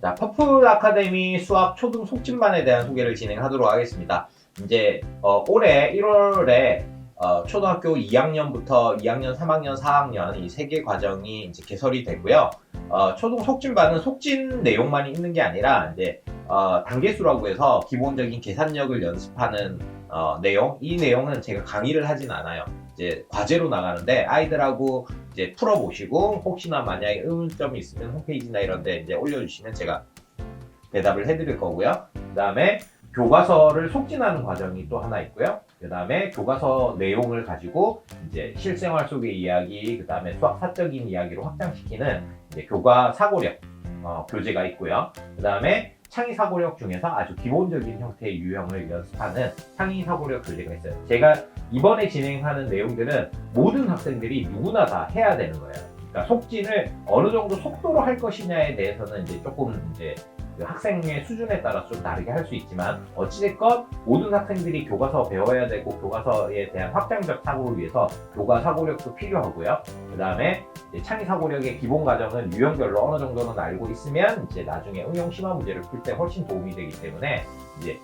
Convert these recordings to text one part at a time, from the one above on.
자, 퍼플 아카데미 수학 초등 속진반에 대한 소개를 진행하도록 하겠습니다. 이제 올해 1월에 초등학교 2학년부터 2학년, 3학년, 4학년 이 세 개 과정이 이제 개설이 되고요. 초등 속진반은 속진 내용만이 있는 게 아니라 이제 단계수라고 해서 기본적인 계산력을 연습하는 내용, 이 내용은 제가 강의를 하진 않아요. 이제 과제로 나가는데 아이들하고 이제 풀어보시고 혹시나 만약에 의문점이 있으면 홈페이지나 이런 데 이제 올려주시면 제가 대답을 해드릴 거고요. 그 다음에 교과서를 속진하는 과정이 또 하나 있고요. 그 다음에 교과서 내용을 가지고 이제 실생활 속의 이야기, 그 다음에 수학 사적인 이야기로 확장시키는 이제 교과 사고력 교재가 있고요. 그 다음에 창의 사고력 중에서 아주 기본적인 형태의 유형을 연습하는 창의 사고력 교재가 있어요. 제가 이번에 진행하는 내용들은 모든 학생들이 누구나 다 해야 되는 거예요. 그러니까 속진을 어느 정도 속도로 할 것이냐에 대해서는 이제 조금 이제 그 학생의 수준에 따라 좀 다르게 할 수 있지만 어찌됐건 모든 학생들이 교과서 배워야 되고 교과서에 대한 확장적 사고를 위해서 교과 사고력도 필요하고요. 그 다음에 창의 사고력의 기본 과정은 유형별로 어느 정도는 알고 있으면 이제 나중에 응용 심화 문제를 풀 때 훨씬 도움이 되기 때문에 이제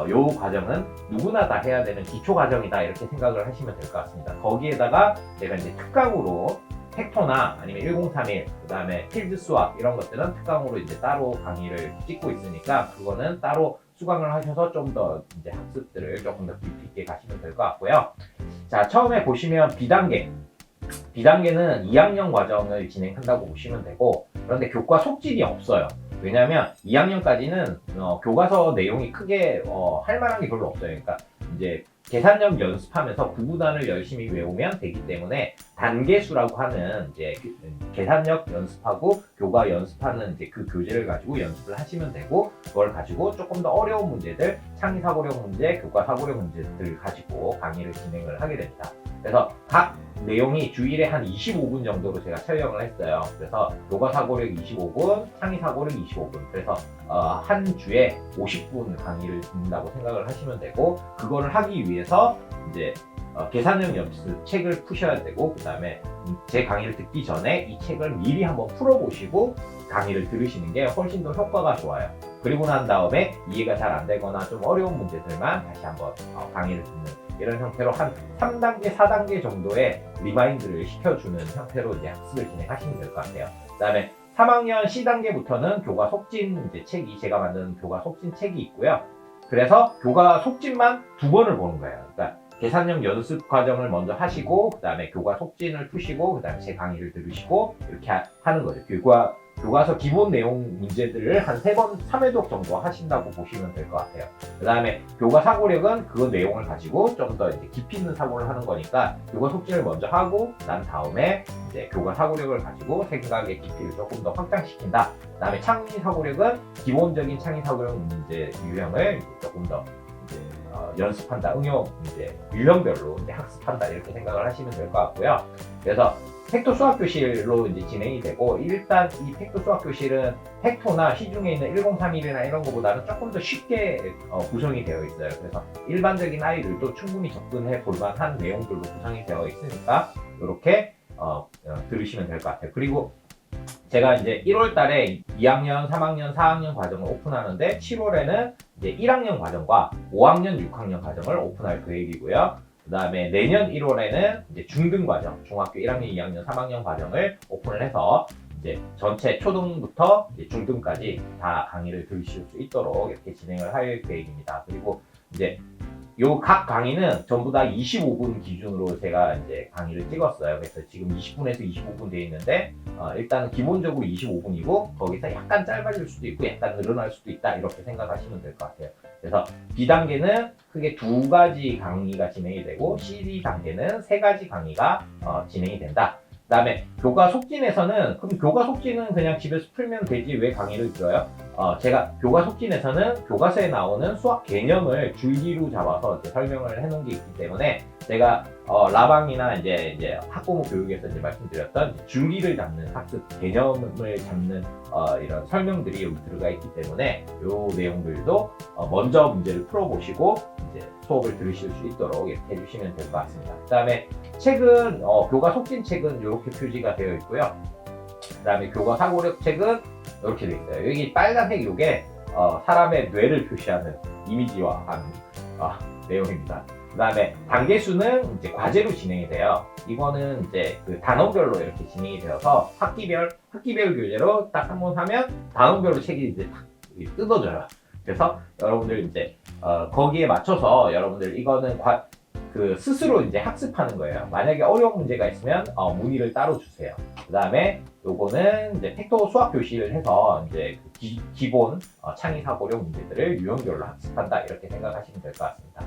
요 과정은 누구나 다 해야 되는 기초 과정이다 이렇게 생각을 하시면 될 것 같습니다. 거기에다가 제가 이제 특강으로 텍토나 아니면 1031, 그 다음에 필드 수학 이런 것들은 특강으로 이제 따로 강의를 찍고 있으니까 그거는 따로 수강을 하셔서 좀 더 이제 학습들을 조금 더 깊이 있게 가시면 될 것 같고요. 자, 처음에 보시면 B단계는 2학년 과정을 진행한다고 보시면 되고, 그런데 교과 속진이 없어요. 왜냐하면 2학년까지는 교과서 내용이 크게 할 만한 게 별로 없어요. 그러니까 이제 계산력 연습하면서 구구단을 열심히 외우면 되기 때문에 단계수라고 하는 이제 계산력 연습하고 교과 연습하는 이제 그 교재를 가지고 연습을 하시면 되고, 그걸 가지고 조금 더 어려운 문제들, 창의 사고력 문제, 교과 사고력 문제들을 가지고 강의를 진행을 하게 됩니다. 그래서 각 내용이 주일에 한 25분 정도로 제가 촬영을 했어요. 그래서 교과 사고력 25분, 창의 사고력 25분. 그래서 한 주에 50분 강의를 듣는다고 생각을 하시면 되고, 그거를 하기 위해서 이제 계산형 연습 책을 푸셔야 되고, 그 다음에 제 강의를 듣기 전에 이 책을 미리 한번 풀어보시고 강의를 들으시는 게 훨씬 더 효과가 좋아요. 그리고 난 다음에 이해가 잘 안 되거나 좀 어려운 문제들만 다시 한번 강의를 듣는 이런 형태로 한 3단계, 4단계 정도의 리마인드를 시켜주는 형태로 이제 학습을 진행하시면 될 것 같아요. 그 다음에 3학년 C단계부터는 교과 속진 이제 책이, 제가 만든 교과 속진 책이 있고요. 그래서 교과 속진만 2번을 보는 거예요. 그러니까 계산형 연습 과정을 먼저 하시고, 그 다음에 교과 속진을 푸시고, 그 다음에 제 강의를 들으시고, 이렇게 하는 거죠. 교과서 기본 내용 문제들을 한 3번, 3회독 정도 하신다고 보시면 될 것 같아요. 그 다음에 교과 사고력은 그 내용을 가지고 좀 더 이제 깊이 있는 사고를 하는 거니까 교과 속진을 먼저 하고, 난 다음에 이제 교과 사고력을 가지고 생각의 깊이를 조금 더 확장시킨다. 그 다음에 창의 사고력은 기본적인 창의 사고력 문제 유형을 조금 더 이제 연습한다, 응용 이제 유형별로 이제 학습한다 이렇게 생각을 하시면 될 것 같고요. 그래서 텍토 수학교실로 이제 진행이 되고, 일단 이 텍토 수학교실은 텍토나 시중에 있는 1031이나 이런 것보다는 조금 더 쉽게 구성이 되어 있어요. 그래서 일반적인 아이들도 충분히 접근해 볼 만한 내용들로 구성이 되어 있으니까 이렇게 들으시면 될 것 같아요. 그리고 제가 이제 1월 달에 2학년, 3학년, 4학년 과정을 오픈하는데 7월에는 이제 1학년 과정과 5학년, 6학년 과정을 오픈할 계획이고요. 그 다음에 내년 1월에는 이제 중등 과정, 중학교 1학년, 2학년, 3학년 과정을 오픈을 해서 이제 전체 초등부터 이제 중등까지 다 강의를 들으실 수 있도록 이렇게 진행을 할 계획입니다. 그리고 이제 요 각 강의는 전부 다 25분 기준으로 제가 이제 강의를 찍었어요. 그래서 지금 20분에서 25분 돼 있는데 일단 기본적으로 25분이고 거기서 약간 짧아질 수도 있고 약간 늘어날 수도 있다 이렇게 생각하시면 될 것 같아요. 그래서 B단계는 크게 2가지 강의가 진행이 되고 C단계는 3가지 강의가 진행이 된다. 그 다음에 교과 속진에서는, 그럼 교과 속진은 그냥 집에서 풀면 되지 왜 강의를 들어요? 제가 교과 속진에서는 교과서에 나오는 수학 개념을 줄기로 잡아서 이제 설명을 해놓은 게 있기 때문에, 제가 라방이나 이제 학부모 교육에서 이제 말씀드렸던 줄기를 잡는 학습 개념을 잡는 이런 설명들이 여기 들어가 있기 때문에 이 내용들도 먼저 문제를 풀어보시고 이제 수업을 들으실 수 있도록 이렇게 해주시면 될 것 같습니다. 그 다음에 책은 교과 속진 책은 이렇게 표지가 되어 있고요. 그 다음에 교과 사고력 책은 이렇게 돼 있어요. 여기 빨간색 요게 사람의 뇌를 표시하는 이미지화한 내용입니다. 그 다음에 단계수는 이제 과제로 진행이 돼요. 이거는 이제 그 단원별로 이렇게 진행이 되어서 학기별 교재로 딱 한 번 하면 단원별로 책이 이제 탁 뜯어져요. 그래서 여러분들 이제 거기에 맞춰서 여러분들 이거는 그 스스로 이제 학습하는 거예요. 만약에 어려운 문제가 있으면 문의를 따로 주세요. 그 다음에 요거는 이제 팩토 수학 교실을 해서 이제 기본 창의 사고력 문제들을 유형별로 학습한다 이렇게 생각하시면 될 것 같습니다.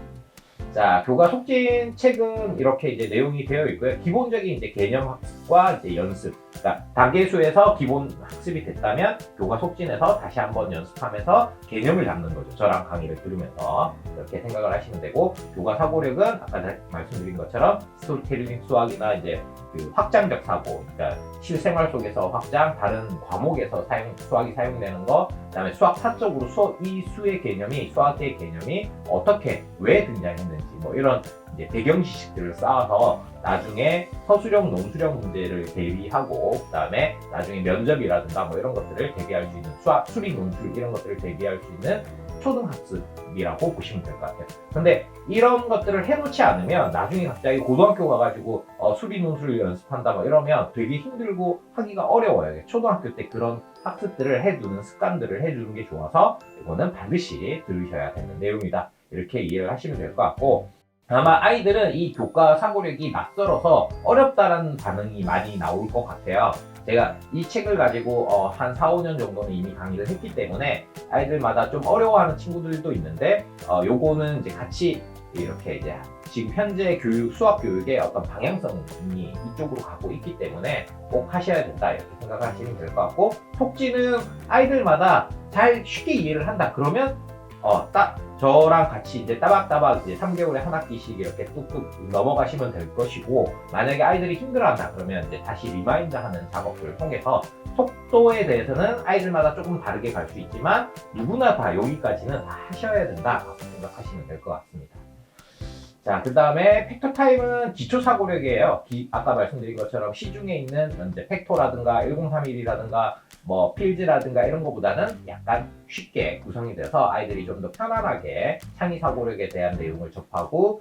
자, 교과 속진 책은 이렇게 이제 내용이 되어 있고요. 기본적인 이제 개념 학습과 이제 연습. 그러니까 단계수에서 기본 학습이 됐다면 교과 속진에서 다시 한번 연습하면서 개념을 잡는 거죠. 저랑 강의를 들으면서 이렇게 생각을 하시면 되고, 교과 사고력은 아까 말씀드린 것처럼 스토리텔링 수학이나 이제 그 확장적 사고, 그러니까 실생활 속에서 확장, 다른 과목에서 수학이 사용되는 거, 그다음에 수학 사적으로 이 수의 개념이, 수학의 개념이 어떻게 왜 등장했는지 뭐 이런 이제 배경 지식들을 쌓아서 나중에 서술형, 논술형 문제를 대비하고, 그다음에 나중에 면접이라든가 뭐 이런 것들을 대비할 수 있는 수학, 수리, 논술 이런 것들을 대비할 수 있는 초등학습이라고 보시면 될 것 같아요. 근데 이런 것들을 해놓지 않으면 나중에 갑자기 고등학교 가가지고 수리, 논술 연습한다 뭐 이러면 되게 힘들고 하기가 어려워요. 초등학교 때 그런 학습들을 해두는 습관들을 해주는 게 좋아서 이거는 반드시 들으셔야 되는 내용이다. 이렇게 이해를 하시면 될 것 같고, 아마 아이들은 이 교과 사고력이 낯설어서 어렵다는 반응이 많이 나올 것 같아요. 제가 이 책을 가지고 한 4, 5년 정도는 이미 강의를 했기 때문에 아이들마다 좀 어려워하는 친구들도 있는데, 요거는 이제 같이 이렇게 이제 지금 현재 수학 교육의 어떤 방향성이 이쪽으로 가고 있기 때문에 꼭 하셔야 된다 이렇게 생각하시면 될 것 같고, 속지는 아이들마다 잘 쉽게 이해를 한다 그러면 딱 저랑 같이 이제 따박따박 이제 3개월에 한 학기씩 이렇게 뚝뚝 넘어가시면 될 것이고, 만약에 아이들이 힘들어한다 그러면 이제 다시 리마인드 하는 작업을 통해서 속도에 대해서는 아이들마다 조금 다르게 갈 수 있지만 누구나 다 여기까지는 다 하셔야 된다 라고 생각하시면 될 것 같습니다. 자, 그 다음에 팩터 타임은 기초 사고력이에요. 아까 말씀드린 것처럼 시중에 있는 이제 팩토라든가 1031이라든가 뭐 필즈라든가 이런 것보다는 약간 쉽게 구성이 돼서 아이들이 좀 더 편안하게 창의 사고력에 대한 내용을 접하고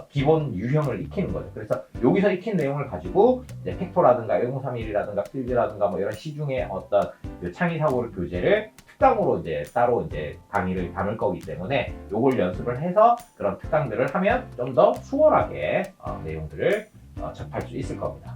기본 유형을 익히는 거죠. 그래서 여기서 익힌 내용을 가지고 이제 팩토라든가 1031이라든가 필즈라든가 뭐 이런 시중의 어떤 그 창의 사고력 교재를 특강으로 이제 따로 이제 강의를 담을 거기 때문에 요걸 연습을 해서 그런 특강들을 하면 좀 더 수월하게 내용들을 접할 수 있을 겁니다.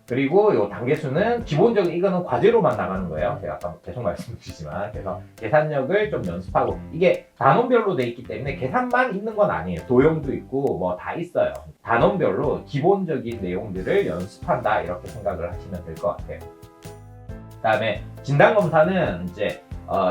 그리고 요 단계수는 기본적인 이거는 과제로만 나가는 거예요. 제가 아까 계속 말씀드리지만, 그래서 계산력을 좀 연습하고, 이게 단원별로 돼 있기 때문에 계산만 있는 건 아니에요. 도형도 있고 뭐 다 있어요. 단원별로 기본적인 내용들을 연습한다 이렇게 생각을 하시면 될 것 같아요. 그다음에 진단검사는 이제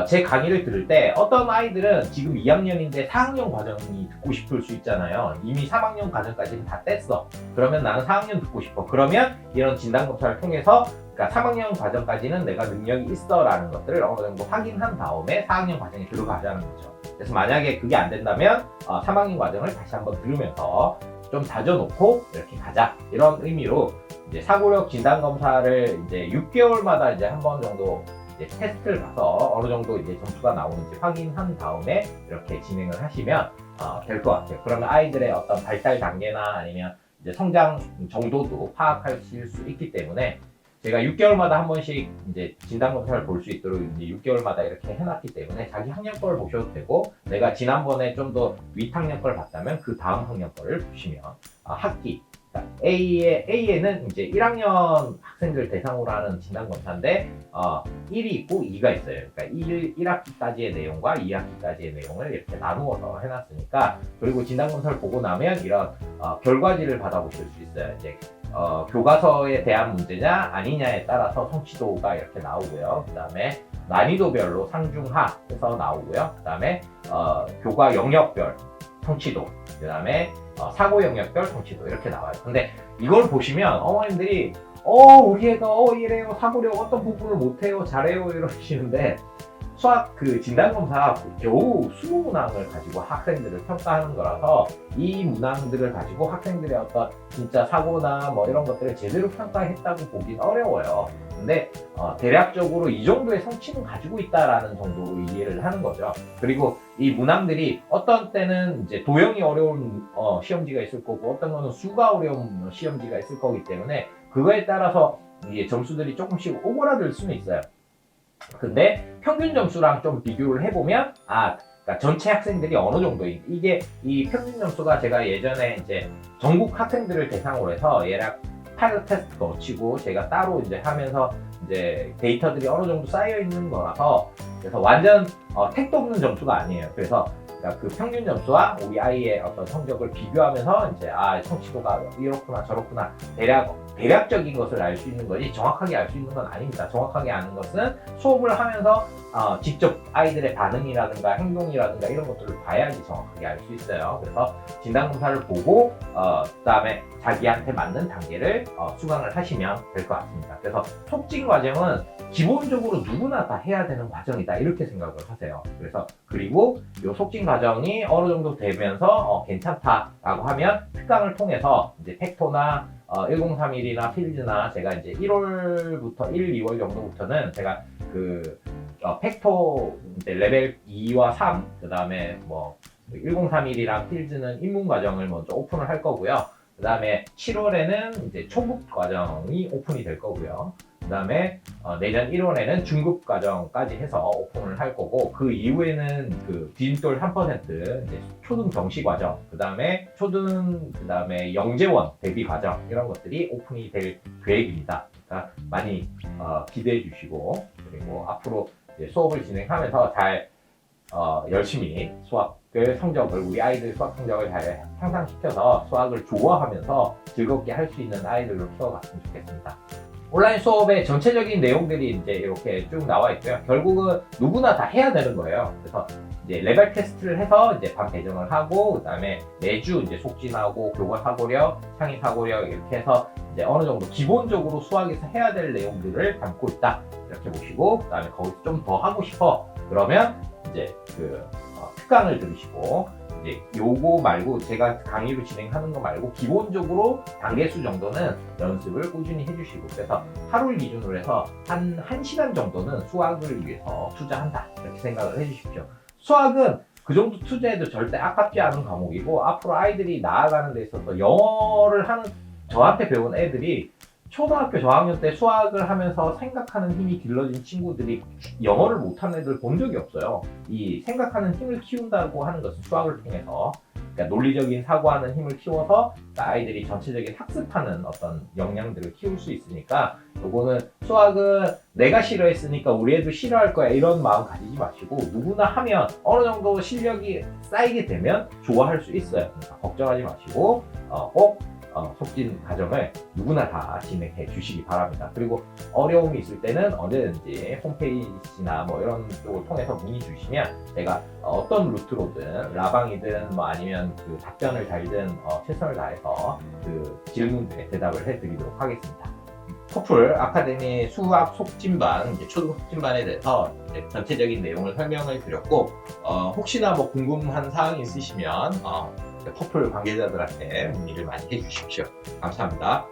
제 강의를 들을 때 어떤 아이들은 지금 2학년인데 4학년 과정이 듣고 싶을 수 있잖아요. 이미 3학년 과정까지는 다 뗐어. 그러면 나는 4학년 듣고 싶어. 그러면 이런 진단검사를 통해서, 그러니까 3학년 과정까지는 내가 능력이 있어 라는 것들을 어느 정도 확인한 다음에 4학년 과정에 들어가자는 거죠. 그래서 만약에 그게 안 된다면 3학년 과정을 다시 한번 들으면서 좀 다져놓고 이렇게 가자, 이런 의미로 이제 사고력 진단검사를 이제 6개월마다 이제 한 번 정도 이제 테스트를 봐서 어느 정도 이제 점수가 나오는지 확인한 다음에 이렇게 진행을 하시면 될 것 같아요. 그러면 아이들의 어떤 발달 단계나 아니면 이제 성장 정도도 파악하실 수 있기 때문에 제가 6개월마다 한 번씩 이제 진단검사를 볼 수 있도록 이제 6개월마다 이렇게 해놨기 때문에 자기 학년 거를 보셔도 되고, 내가 지난번에 좀 더 윗학년 걸 봤다면 그 다음 학년 거를 보시면 학기, A에는 이제 1학년 학생들 대상으로 하는 진단검사인데 1이 있고 2가 있어요. 그러니까 1학기까지의 내용과 2학기까지의 내용을 이렇게 나누어서 해놨으니까, 그리고 진단검사를 보고 나면 이런 결과지를 받아보실 수 있어요. 이제 교과서에 대한 문제냐 아니냐에 따라서 성취도가 이렇게 나오고요. 그 다음에 난이도별로 상중하 해서 나오고요. 그 다음에 교과 영역별 성취도, 그 다음에 사고 영역별 성취도 이렇게 나와요. 근데 이걸 보시면 어머님들이 우리 애가 이래요, 사고력 어떤 부분을 못해요, 잘해요 이러시는데, 수학 그 진단검사 겨우 20문항을 가지고 학생들을 평가하는 거라서 이 문항들을 가지고 학생들의 어떤 진짜 사고나 뭐 이런 것들을 제대로 평가했다고 보긴 어려워요. 근데 대략적으로 이 정도의 성취는 가지고 있다라는 정도로 이해를 하는 거죠. 그리고 이 문항들이 어떤 때는 이제 도형이 어려운 시험지가 있을 거고 어떤 거는 수가 어려운 시험지가 있을 거기 때문에 그거에 따라서 이게 점수들이 조금씩 오그라들 수는 있어요. 근데 평균 점수랑 좀 비교를 해보면 그러니까 전체 학생들이 어느 정도인 이게 이 평균 점수가 제가 예전에 이제 전국 학생들을 대상으로 해서 얘랑 파일럿 테스트 거치고 제가 따로 이제 하면서 이제 데이터들이 어느 정도 쌓여 있는 거라서 그래서 완전 택도 없는 점수가 아니에요. 그래서 그러니까 그 평균 점수와 우리 아이의 어떤 성적을 비교하면서 이제 성취도가 이렇구나 저렇구나 대략적인 것을 알 수 있는 거지 정확하게 알 수 있는 건 아닙니다. 정확하게 아는 것은 수업을 하면서 직접 아이들의 반응이라든가 행동이라든가 이런 것들을 봐야지 정확하게 알 수 있어요. 그래서 진단검사를 보고 그다음에 자기한테 맞는 단계를 수강을 하시면 될 것 같습니다. 그래서 속진 과정은 기본적으로 누구나 다 해야 되는 과정이다 이렇게 생각을 하세요. 그래서 그리고 이 속진 과정이 어느 정도 되면서 괜찮다라고 하면 특강을 통해서 이제 팩토나 1031이나 필즈나 제가 이제 1월부터 1, 2월 정도부터는 제가 그 팩토 이제 레벨 2와 3, 그 다음에 뭐 1031이랑 필즈는 입문 과정을 먼저 오픈을 할 거고요. 그 다음에 7월에는 이제 초급 과정이 오픈이 될 거고요. 그 다음에 내년 1월에는 중급 과정까지 해서 오픈을 할 거고 그 이후에는 그 디딤돌 3% 이제 초등 정시 과정 그 다음에 그 다음에 영재원 대비 과정 이런 것들이 오픈이 될 계획입니다. 그러니까 많이 기대해 주시고 그리고 앞으로 이제 수업을 진행하면서 잘 열심히 성적을 우리 아이들 수학 성적을 잘 향상시켜서 수학을 좋아하면서 즐겁게 할 수 있는 아이들로 키워갔으면 좋겠습니다. 온라인 수업의 전체적인 내용들이 이제 이렇게 쭉 나와 있고요. 결국은 누구나 다 해야 되는 거예요. 그래서 이제 레벨 테스트를 해서 이제 반 배정을 하고 그다음에 매주 이제 속진하고 교과 사고력, 창의 사고력 이렇게 해서 이제 어느 정도 기본적으로 수학에서 해야 될 내용들을 담고 있다 이렇게 보시고 그다음에 거기서 좀 더 하고 싶어 그러면 이제 특강을 들으시고 이제 요거 말고 제가 강의로 진행하는 거 말고 기본적으로 단계수 정도는 연습을 꾸준히 해주시고 그래서 하루를 기준으로 해서 한 1시간 정도는 수학을 위해서 투자한다 이렇게 생각을 해주십시오. 수학은 그 정도 투자해도 절대 아깝지 않은 과목이고 앞으로 아이들이 나아가는 데 있어서 영어를 하는 저한테 배운 애들이 초등학교 저학년 때 수학을 하면서 생각하는 힘이 길러진 친구들이 영어를 못하는 애들 본 적이 없어요. 이 생각하는 힘을 키운다고 하는 것은 수학을 통해서 그러니까 논리적인 사고하는 힘을 키워서 아이들이 전체적인 학습하는 어떤 역량들을 키울 수 있으니까 요거는 수학은 내가 싫어했으니까 우리 애도 싫어할 거야 이런 마음 가지지 마시고 누구나 하면 어느 정도 실력이 쌓이게 되면 좋아할 수 있어요. 그러니까 걱정하지 마시고 꼭 속진 과정을 누구나 다 진행해 주시기 바랍니다. 그리고 어려움이 있을 때는 언제든지 홈페이지나 뭐 이런 쪽을 통해서 문의 주시면 제가 어떤 루트로든 라방이든 뭐 아니면 그 답변을 달든 최선을 다해서 그 질문들에 대답을 해드리도록 하겠습니다. 토플 아카데미 수학 속진반, 이제 초등 속진반에 대해서 이제 전체적인 내용을 설명을 드렸고 혹시나 뭐 궁금한 사항이 있으시면 토플 관계자들한테 문의를 많이 해주십시오. 감사합니다.